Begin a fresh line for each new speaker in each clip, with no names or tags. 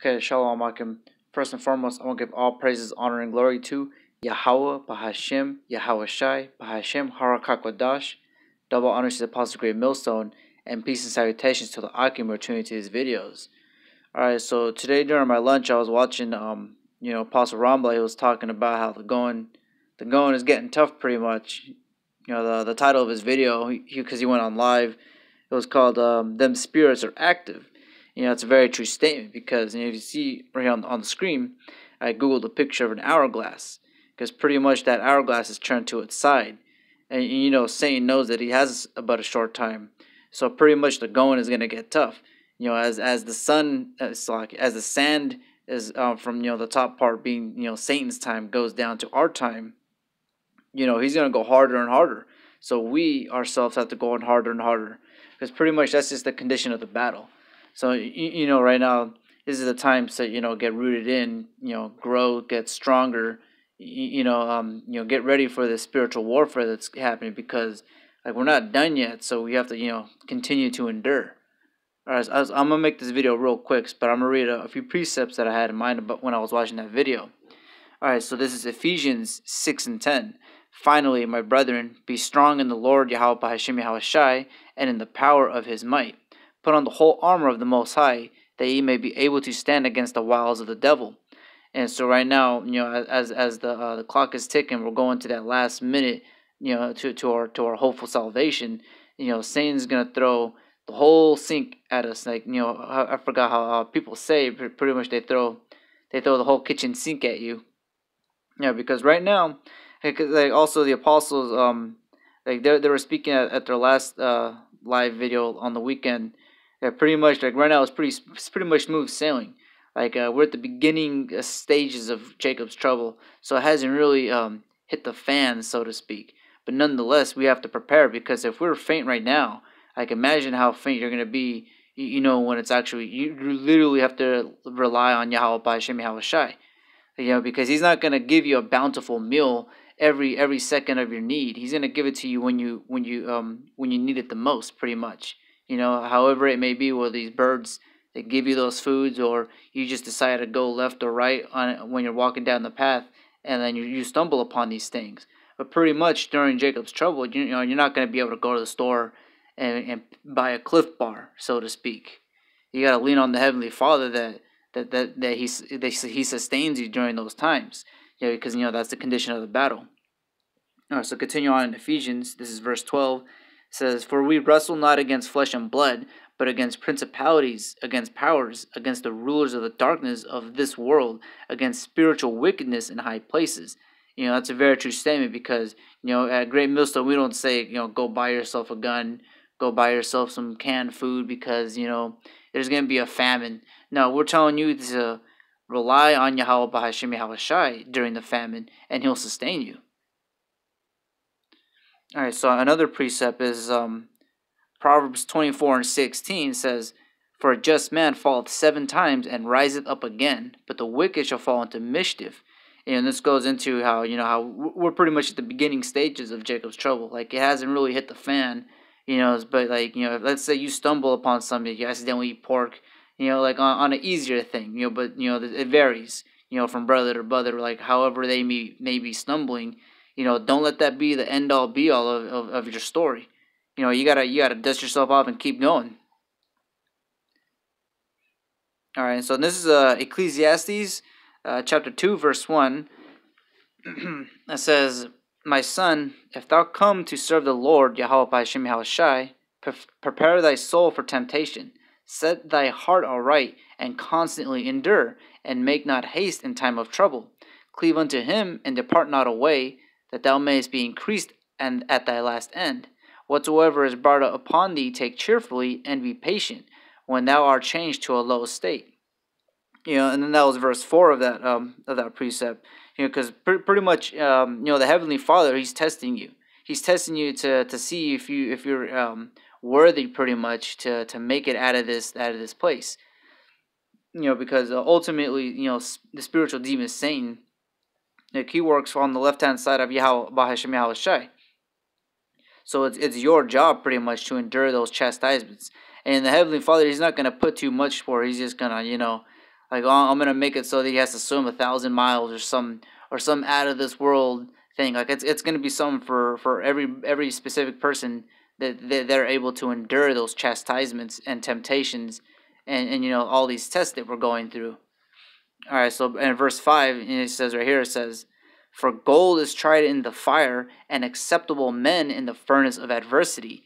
Okay, Shalom Akim. First and foremost, I want to give all praises, honor, and glory to Yahweh, Bahashem, Yahweh Shai, Bahashem, Harakakwadash. Double honors to the Apostle Great Millstone, and peace and salutations to the Akim who are tuning to his videos. Alright, so today during my lunch, I was watching, Apostle Rambla. He was talking about how the going is getting tough pretty much. The title of his video, because he went on live, it was called Them Spirits Are Active. It's a very true statement because if you see right here on the screen, I googled a picture of an hourglass because pretty much that hourglass is turned to its side, and Satan knows that he has about a short time, so pretty much the going is gonna get tough. As the sun, as the sand is from the top part being Satan's time goes down to our time, he's gonna go harder and harder. So we ourselves have to go on harder and harder because pretty much that's just the condition of the battle. So, right now, this is the time to, get rooted in, grow, get stronger, get ready for the spiritual warfare that's happening because, we're not done yet. So we have to, continue to endure. All right, so I'm going to make this video real quick, but I'm going to read a few precepts that I had in mind about when I was watching that video. All right, so this is Ephesians 6:10. Finally, my brethren, be strong in the Lord, Yahweh Bahashem Yahweh Shai, and in the power of his might. Put on the whole armor of the Most High, that ye may be able to stand against the wiles of the devil. And so right now, as the clock is ticking, we're going to that last minute, to our hopeful salvation. Satan's gonna throw the whole sink at us. I forgot how people say, pretty much they throw the whole kitchen sink at you. Because right now, also the apostles, they were speaking at their last live video on the weekend. Yeah, pretty much right now it's pretty much smooth sailing. We're at the beginning stages of Jacob's trouble, so it hasn't really hit the fan, so to speak. But nonetheless, we have to prepare because if we're faint right now, imagine how faint you're gonna be. When it's actually you literally have to rely on Yahweh Bahashem Yahweh Shai. Because he's not gonna give you a bountiful meal every second of your need. He's gonna give it to you when you need it the most, pretty much. However it may be, whether these birds that give you those foods, or you just decide to go left or right when you're walking down the path, and then you stumble upon these things. But pretty much during Jacob's trouble, you're not going to be able to go to the store and buy a Cliff Bar, so to speak. You got to lean on the Heavenly Father that he sustains you during those times. Because that's the condition of the battle. All right, so continue on in Ephesians. This is verse 12. It says, for we wrestle not against flesh and blood, but against principalities, against powers, against the rulers of the darkness of this world, against spiritual wickedness in high places. That's a very true statement because, at Great Millstone, we don't say, go buy yourself a gun, go buy yourself some canned food because, there's going to be a famine. No, we're telling you to rely on Yahweh Bahashem Yahweh Shai during the famine, and he'll sustain you. All right, so another precept is Proverbs 24:16 says, for a just man falleth 7 times and riseth up again, but the wicked shall fall into mischief. And this goes into how we're pretty much at the beginning stages of Jacob's trouble. It hasn't really hit the fan, but let's say you stumble upon something, you accidentally eat pork, on an easier thing, but it varies, from brother to brother, however they may be stumbling. Don't let that be the end all be all of your story. You gotta dust yourself off and keep going. All right, so this is Ecclesiastes chapter 2 verse 1. It says, my son, if thou come to serve the Lord Yahweh Bahashem Yahweh Shai, prepare thy soul for temptation. Set thy heart aright and constantly endure, and make not haste in time of trouble. Cleave unto him and depart not away, that thou mayest be increased and at thy last end. Whatsoever is brought upon thee, take cheerfully, and be patient, when thou art changed to a low estate. And then that was verse 4 of that precept. Because pretty much, the Heavenly Father, he's testing you. He's testing you to see if you're worthy, pretty much, to make it out of this place. Because ultimately, the spiritual demon Satan, he works on the left-hand side of Yahweh Bahashem Yahweh Shai. So it's your job pretty much to endure those chastisements. And the Heavenly Father, he's not going to put too much for it. He's just going to, Like, oh, I'm gonna make it so that he has to swim 1,000 miles or some out of this world thing. Like, it's gonna be something for every specific person that they're able to endure those chastisements and temptations and all these tests that we're going through. All right, so in verse 5, it says right here, it says, "For gold is tried in the fire, and acceptable men in the furnace of adversity."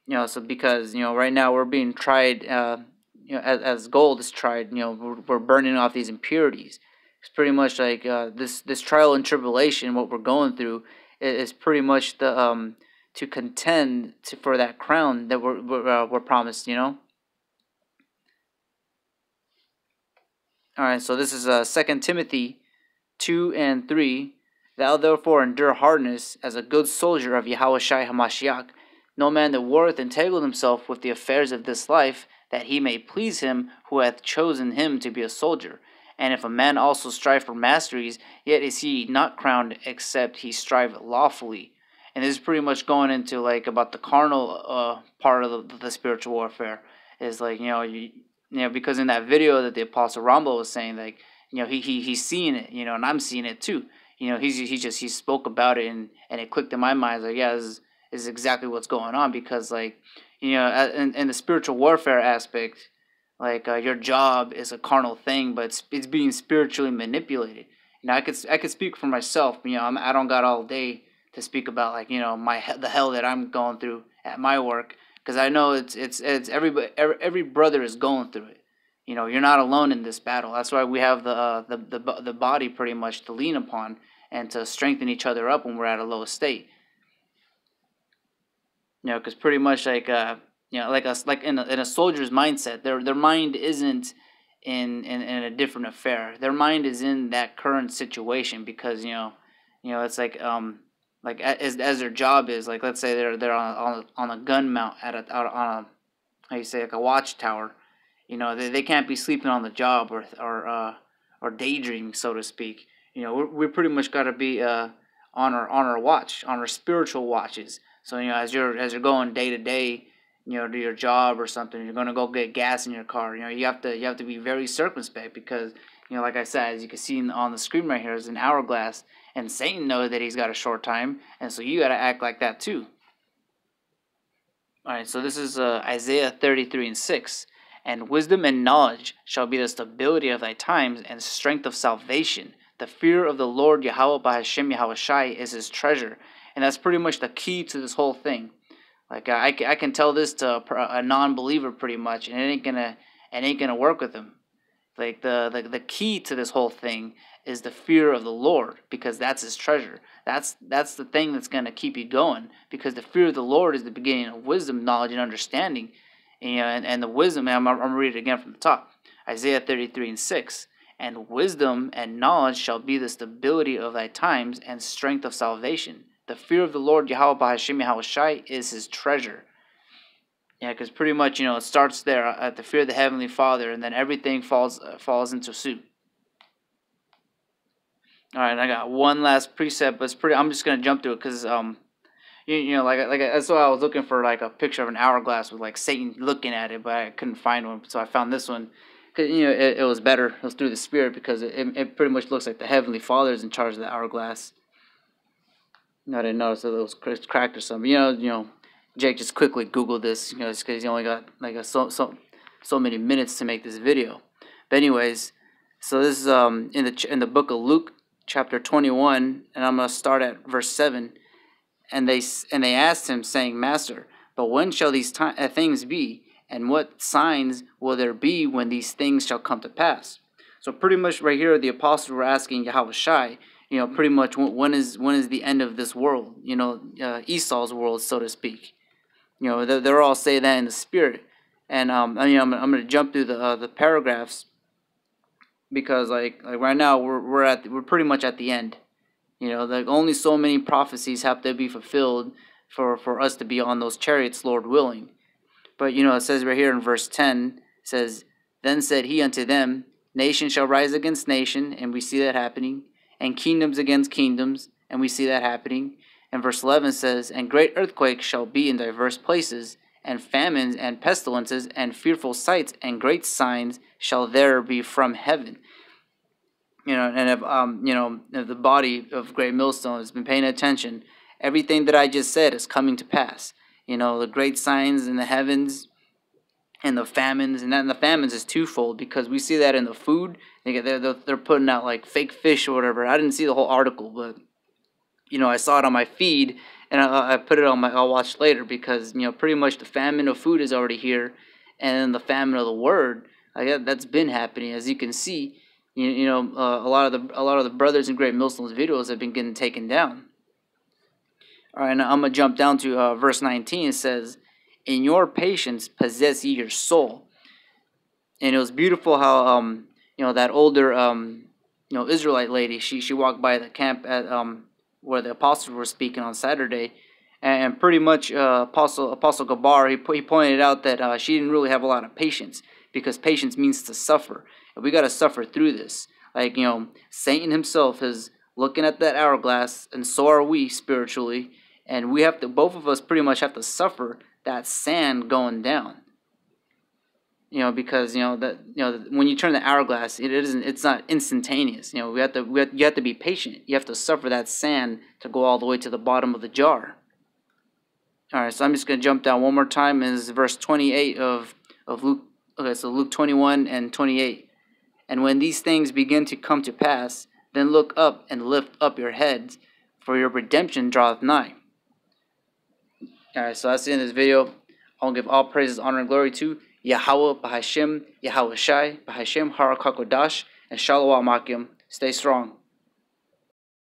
So because right now we're being tried, as gold is tried. We're burning off these impurities. It's pretty much like this trial and tribulation. What we're going through is pretty much the to contend for that crown that we're promised. All right, so this is 2 Timothy 2 and 3. "Thou therefore endure hardness as a good soldier of Yahushua Hamashiach. No man that warreth entangled himself with the affairs of this life, that he may please him who hath chosen him to be a soldier. And if a man also strive for masteries, yet is he not crowned except he strive lawfully." And this is pretty much going into like about the carnal part of the spiritual warfare. Is like because in that video that the Apostle Rambo was saying, like he's seeing it, and I'm seeing it too. He spoke about it, and it clicked in my mind. Like, yeah, this is exactly what's going on, because like in the spiritual warfare aspect, like your job is a carnal thing, but it's being spiritually manipulated. I could speak for myself. I don't got all day to speak about like the hell that I'm going through at my work, because I know it's every brother is going through it. You're not alone in this battle. That's why we have the body pretty much to lean upon and to strengthen each other up when we're at a low state. Because pretty much like like in a soldier's mindset, their mind isn't in a different affair. Their mind is in that current situation, because it's like as their job is, like, let's say they're on a gun mount on a, how you say, like a watchtower. They can't be sleeping on the job or daydreaming, so to speak. We pretty much got to be on our watch, on our spiritual watches. So as you're going day to day, to your job or something, you're gonna go get gas in your car. You have to be very circumspect, because like I said, as you can see on the screen right here, is an hourglass, and Satan knows that he's got a short time, and so you got to act like that too. All right, so this is Isaiah 33 and 6. "And wisdom and knowledge shall be the stability of thy times, and strength of salvation. The fear of the Lord Yahweh Bahashem Yahushai is his treasure." And that's pretty much the key to this whole thing. Like I can tell this to a non-believer pretty much, and it ain't gonna work with him. Like the key to this whole thing is the fear of the Lord, because that's his treasure. That's the thing that's gonna keep you going, because the fear of the Lord is the beginning of wisdom, knowledge, and understanding. And the wisdom, I'm gonna read it again from the top. Isaiah 33 and 6. "And wisdom and knowledge shall be the stability of thy times, and strength of salvation. The fear of the Lord Yahweh Bahashem Yahushai is his treasure." Because pretty much it starts there at the fear of the Heavenly Father, and then everything falls into suit. All right, I got one last precept, but I'm just gonna jump to it, because like that's why I was looking for like a picture of an hourglass with like Satan looking at it, but I couldn't find one, so I found this one. Because it was better. It was through the Spirit, because it pretty much looks like the Heavenly Father is in charge of the hourglass. I didn't notice that it was cracked or something. Jake just quickly Googled this, just because he only got like so many minutes to make this video. But anyways, so this is in the book of Luke, chapter 21, and I'm gonna start at verse 7. And they asked him, saying, "Master, but when shall these things be? And what signs will there be when these things shall come to pass?" So pretty much right here, the apostles were asking Yahushai, pretty much when is the end of this world? Esau's world, so to speak. They're all saying that in the Spirit. And I'm going to jump through the paragraphs, because like right now we're pretty much at the end. Like only so many prophecies have to be fulfilled for us to be on those chariots, Lord willing. But it says right here in verse 10, it says, "Then said he unto them, Nation shall rise against nation," and we see that happening, "and kingdoms against kingdoms," and we see that happening. And verse 11 says, "And great earthquakes shall be in diverse places, and famines, and pestilences, and fearful sights, and great signs shall there be from heaven. And if the body of Great Millstone has been paying attention, everything that I just said is coming to pass. The great signs in the heavens and the famines, and the famines is twofold, because we see that in the food. They're putting out like fake fish or whatever. I didn't see the whole article, but I saw it on my feed, and I put it on my I'll watch later, because pretty much the famine of food is already here, and then the famine of the word, that's been happening, as you can see. A lot of the brothers in Great Millstone's videos have been getting taken down. All right, now I'm gonna jump down to verse 19. It says, "In your patience possess ye your soul." And it was beautiful how that older Israelite lady, she walked by the camp at where the apostles were speaking on Saturday, and pretty much Apostle Gabar, he pointed out that she didn't really have a lot of patience, because patience means to suffer, and we got to suffer through this. Like Satan himself is looking at that hourglass, and so are we spiritually, and we have to, both of us pretty much have to suffer that sand going down. Because when you turn the hourglass, it's not instantaneous. You have to be patient. You have to suffer that sand to go all the way to the bottom of the jar. All right, so I'm just gonna jump down one more time. Is verse 28 of Luke. Okay, so Luke 21 and 28. "And when these things begin to come to pass, then look up and lift up your heads, for your redemption draweth nigh." All right, so that's the end of this video. I'll give all praises, honor, and glory to Yahweh, Bahashem, Yahweh Shai, Bahashem, Harakakodash, and Shalom Akim. Stay strong.